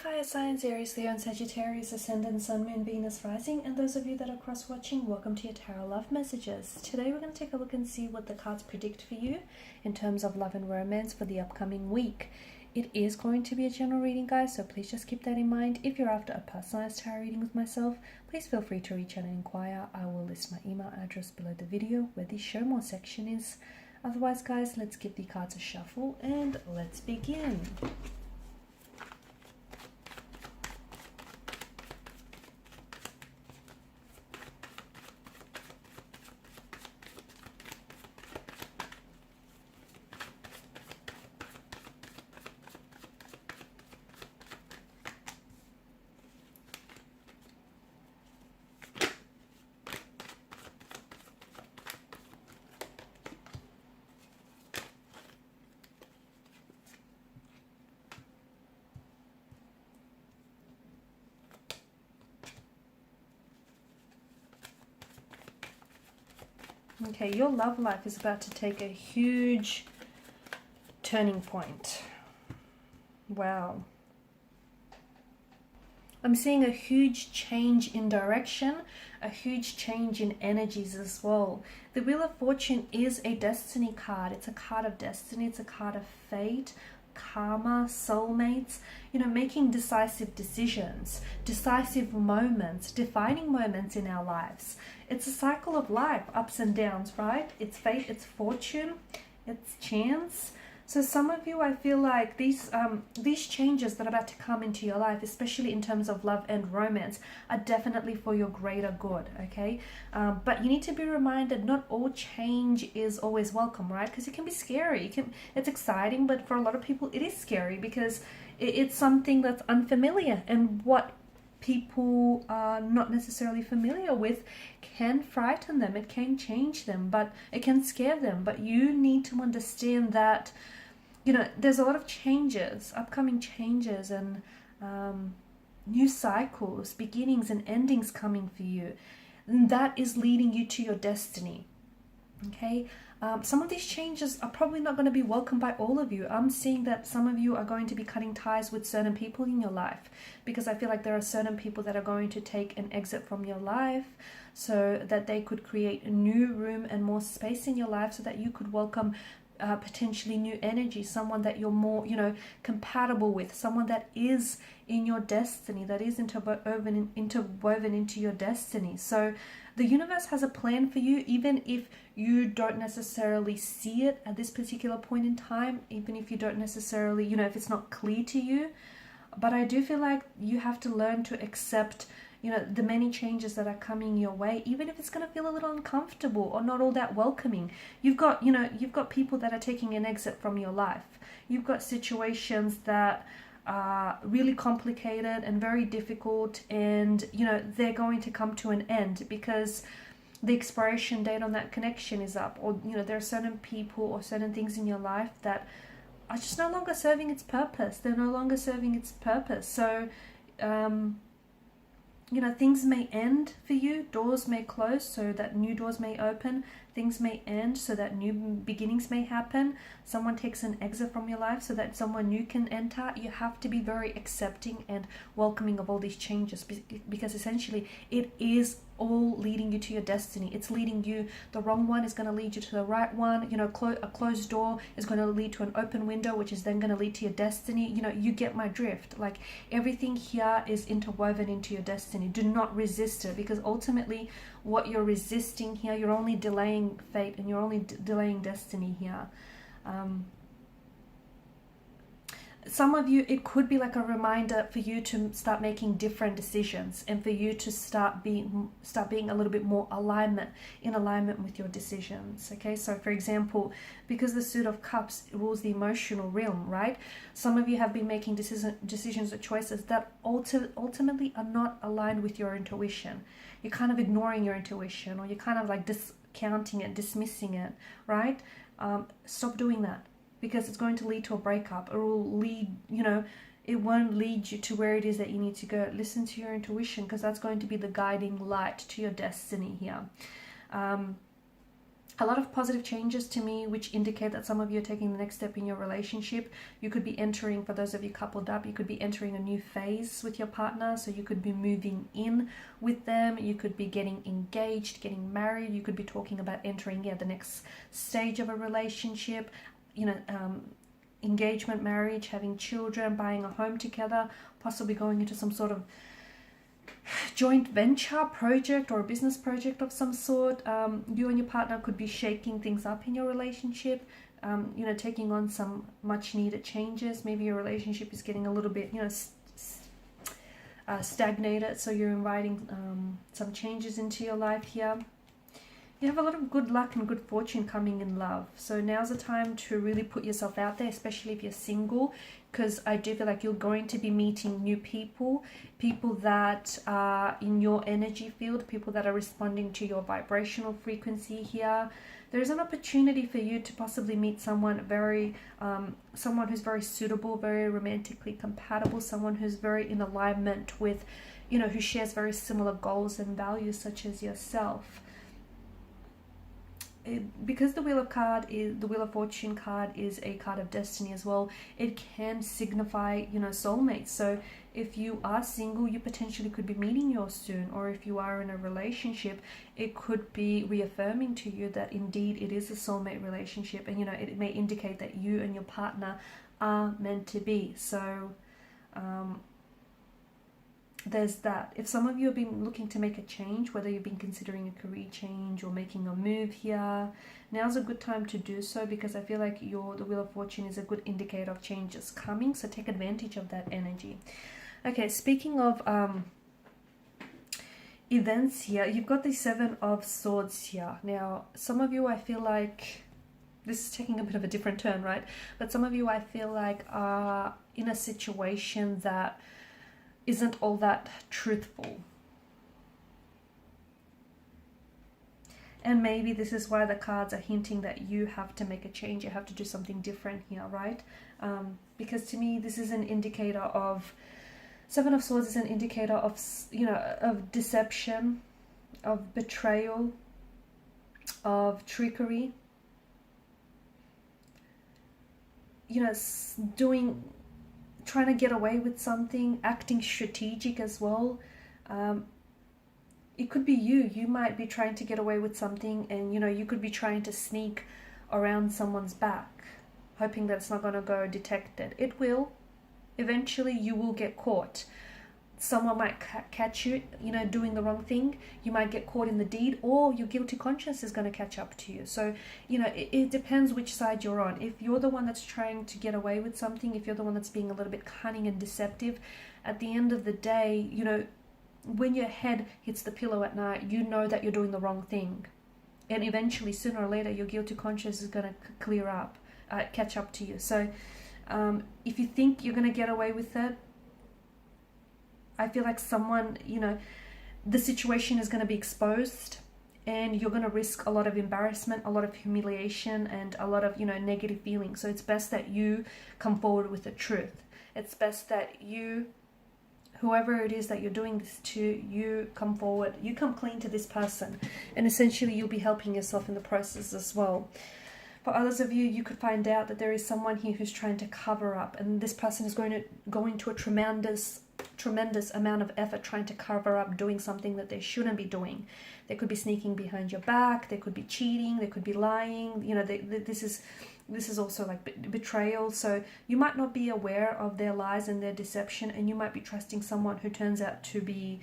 fire signs, Aries, Leo and Sagittarius, Ascendant, Sun, Moon, Venus, Rising, and those of you that are cross-watching, welcome to your Tarot Love Messages. Today we're going to take a look and see what the cards predict for you in terms of love and romance for the upcoming week. It is going to be a general reading, guys, so please just keep that in mind. If you're after a personalized tarot reading with myself, please feel free to reach out and inquire. I will list my email address below the video where the show more section is. Otherwise, guys, let's give the cards a shuffle and let's begin. Okay, your love life is about to take a huge turning point. Wow. I'm seeing a huge change in direction, a huge change in energies as well. The Wheel of Fortune is a destiny card. It's a card of destiny. It's a card of fate, karma, soulmates, making decisive decisions, decisive moments, defining moments in our lives. It's a cycle of life, ups and downs, right? It's fate, it's fortune, it's chance. So some of you, I feel like these changes that are about to come into your life, especially in terms of love and romance, are definitely for your greater good, okay? But you need to be reminded not all change is always welcome, right? Because it can be scary. It's exciting, but for a lot of people, it is scary because it's something that's unfamiliar, and what people are not necessarily familiar with can frighten them. It can change them, but it can scare them. But you need to understand that there's a lot of changes, upcoming changes, and new cycles, beginnings and endings coming for you, and that is leading you to your destiny. Okay, some of these changes are probably not going to be welcomed by all of you. I'm seeing that some of you are going to be cutting ties with certain people in your life, because I feel like there are certain people that are going to take an exit from your life so that they could create a new room and more space in your life so that you could welcome potentially new energy, someone that you're more compatible with, someone that is in your destiny, that is interwoven into your destiny. So the universe has a plan for you, even if you don't necessarily see it at this particular point in time, even if you don't necessarily, if it's not clear to you. But I do feel like you have to learn to accept the many changes that are coming your way, even if it's going to feel a little uncomfortable or not all that welcoming. You've got people that are taking an exit from your life. You've got situations that are really complicated and very difficult, and they're going to come to an end because the expiration date on that connection is up, or there are certain people or certain things in your life that are just no longer serving its purpose. They're no longer serving its purpose. So things may end for you, doors may close so that new doors may open, things may end so that new beginnings may happen, someone takes an exit from your life so that someone new can enter. You have to be very accepting and welcoming of all these changes, because essentially it is all leading you to your destiny. It's leading you, the wrong one is going to lead you to the right one. A closed door is going to lead to an open window, which is then going to lead to your destiny. You get my drift. Like, everything here is interwoven into your destiny. Do not resist it, because ultimately what you're resisting here, you're only delaying fate and you're only delaying destiny here. Some of you, it could be like a reminder for you to start making different decisions, and for you to start being a little bit more in alignment with your decisions. Okay, so for example, because the Suit of Cups rules the emotional realm, right? Some of you have been making decisions or choices that ultimately are not aligned with your intuition. You're kind of ignoring your intuition, or you're kind of like discounting it, dismissing it, right? Stop doing that, because it's going to lead to a breakup. It will lead, it won't lead you to where it is that you need to go. Listen to your intuition, because that's going to be the guiding light to your destiny here. A lot of positive changes to me, which indicate that some of you are taking the next step in your relationship. You could be entering, for those of you coupled up, you could be entering a new phase with your partner. So you could be moving in with them. You could be getting engaged, getting married. You could be talking about entering, the next stage of a relationship, engagement, marriage, having children, buying a home together, possibly going into some sort of joint venture project or a business project of some sort. You and your partner could be shaking things up in your relationship, taking on some much needed changes. Maybe your relationship is getting a little bit, stagnated, so you're inviting some changes into your life here. You have a lot of good luck and good fortune coming in love. So now's the time to really put yourself out there, especially if you're single, because I do feel like you're going to be meeting new people, people that are in your energy field, people that are responding to your vibrational frequency here. There's an opportunity for you to possibly meet someone someone who's very suitable, very romantically compatible, someone who's very in alignment with, who shares very similar goals and values such as yourself. Because the Wheel of Fortune card is a card of destiny as well, it can signify, soulmates. So if you are single, you potentially could be meeting yours soon, or if you are in a relationship, it could be reaffirming to you that indeed it is a soulmate relationship, and it may indicate that you and your partner are meant to be. So there's that. If some of you have been looking to make a change, whether you've been considering a career change or making a move here, now's a good time to do so, because I feel like the Wheel of Fortune is a good indicator of changes coming, so take advantage of that energy. Okay, speaking of events here, you've got the Seven of Swords here. Now, some of you, I feel like, this is taking a bit of a different turn, right? But some of you, I feel like, are in a situation that isn't all that truthful. And maybe this is why the cards are hinting that you have to make a change, you have to do something different here, right? Because to me, this is an indicator of, Seven of Swords is an indicator of, of deception, of betrayal, of trickery. Trying to get away with something, acting strategic as well. It could be you might be trying to get away with something, and you could be trying to sneak around someone's back, hoping that it's not going to go detected. It will. Eventually you will get caught. Someone might catch you, doing the wrong thing. You might get caught in the deed, or your guilty conscience is going to catch up to you. So, it depends which side you're on. If you're the one that's trying to get away with something, if you're the one that's being a little bit cunning and deceptive, at the end of the day, when your head hits the pillow at night, you know that you're doing the wrong thing. And eventually, sooner or later, your guilty conscience is going to catch up to you. So, if you think you're going to get away with it, I feel like someone, the situation is going to be exposed, and you're going to risk a lot of embarrassment, a lot of humiliation, and a lot of, negative feelings. So it's best that you come forward with the truth. It's best that you, whoever it is that you're doing this to, you come forward, you come clean to this person, and essentially you'll be helping yourself in the process as well. For others of you, you could find out that there is someone here who's trying to cover up, and this person is going to go into a tremendous amount of effort trying to cover up doing something that they shouldn't be doing. They could be sneaking behind your back, they could be cheating, they could be lying. This is also like betrayal. So you might not be aware of their lies and their deception, and you might be trusting someone who turns out to be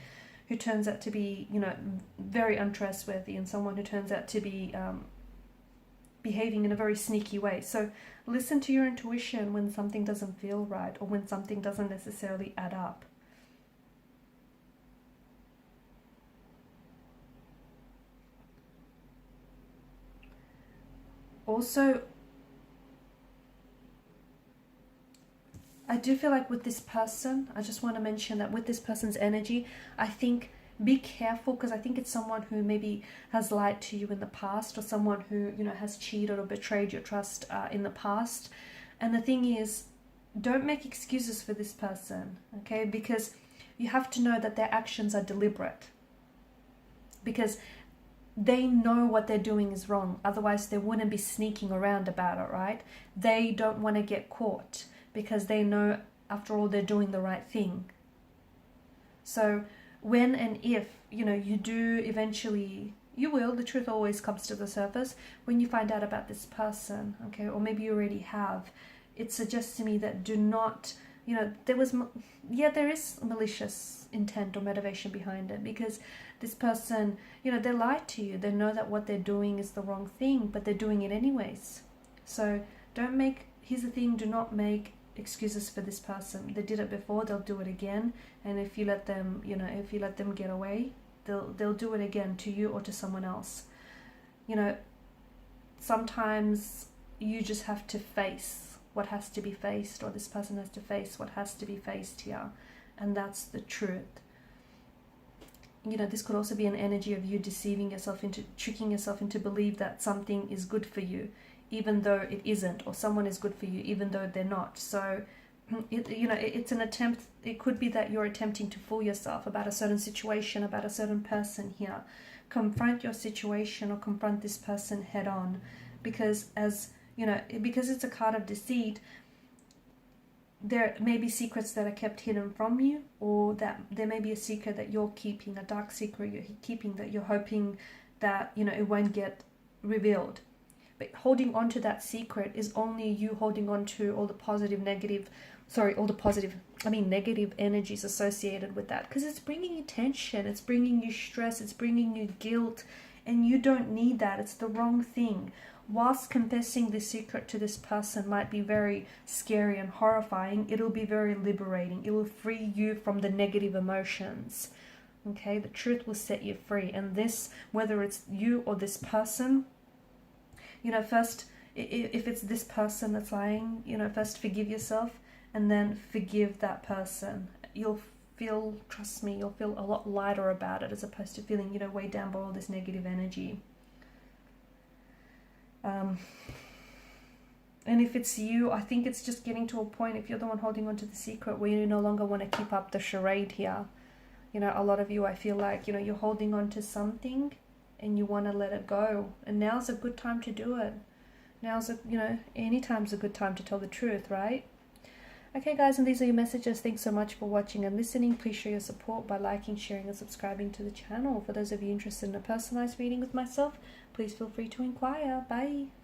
very untrustworthy, and someone who turns out to be behaving in a very sneaky way. So listen to your intuition when something doesn't feel right, or when something doesn't necessarily add up. Also, I do feel like with this person, I just want to mention that with this person's energy, I think be careful, because I think it's someone who maybe has lied to you in the past, or someone who, has cheated or betrayed your trust in the past. And the thing is, don't make excuses for this person, okay? Because you have to know that their actions are deliberate. Because they know what they're doing is wrong. Otherwise, they wouldn't be sneaking around about it, right? They don't want to get caught because they know, after all, they're doing the right thing. So when and if, you do eventually, you will, the truth always comes to the surface when you find out about this person, okay? Or maybe you already have. It suggests to me that do not, there is malicious intent or motivation behind it, because this person, they lied to you. They know that what they're doing is the wrong thing, but they're doing it anyways. So here's the thing, do not make excuses for this person. They did it before, they'll do it again. And if you let them, if you let them get away, they'll do it again to you or to someone else. Sometimes you just have to face what has to be faced, or this person has to face what has to be faced here. And that's the truth. This could also be an energy of you deceiving yourself tricking yourself into believe that something is good for you, even though it isn't, or someone is good for you, even though they're not. So, it's an attempt. It could be that you're attempting to fool yourself about a certain situation, about a certain person here. Confront your situation or confront this person head on, because because it's a card of deceit, there may be secrets that are kept hidden from you, or that there may be a secret that you're keeping, a dark secret you're keeping, that you're hoping that, it won't get revealed. But holding on to that secret is only you holding on to all the negative energies associated with that, because it's bringing you tension, it's bringing you stress, it's bringing you guilt, and you don't need that. It's the wrong thing. Whilst confessing the secret to this person might be very scary and horrifying, it'll be very liberating. It will free you from the negative emotions. Okay, the truth will set you free. And this, whether it's you or this person, first, if it's this person that's lying, first forgive yourself and then forgive that person. Trust me, you'll feel a lot lighter about it, as opposed to feeling, weighed down by all this negative energy. And if it's you, I think it's just getting to a point, if you're the one holding on to the secret, where you no longer want to keep up the charade here. A lot of you, I feel like, you're holding on to something and you want to let it go. And now's a good time to do it. Anytime's a good time to tell the truth, right? Okay, guys, and these are your messages. Thanks so much for watching and listening. Please show your support by liking, sharing, and subscribing to the channel. For those of you interested in a personalized reading with myself, please feel free to inquire. Bye.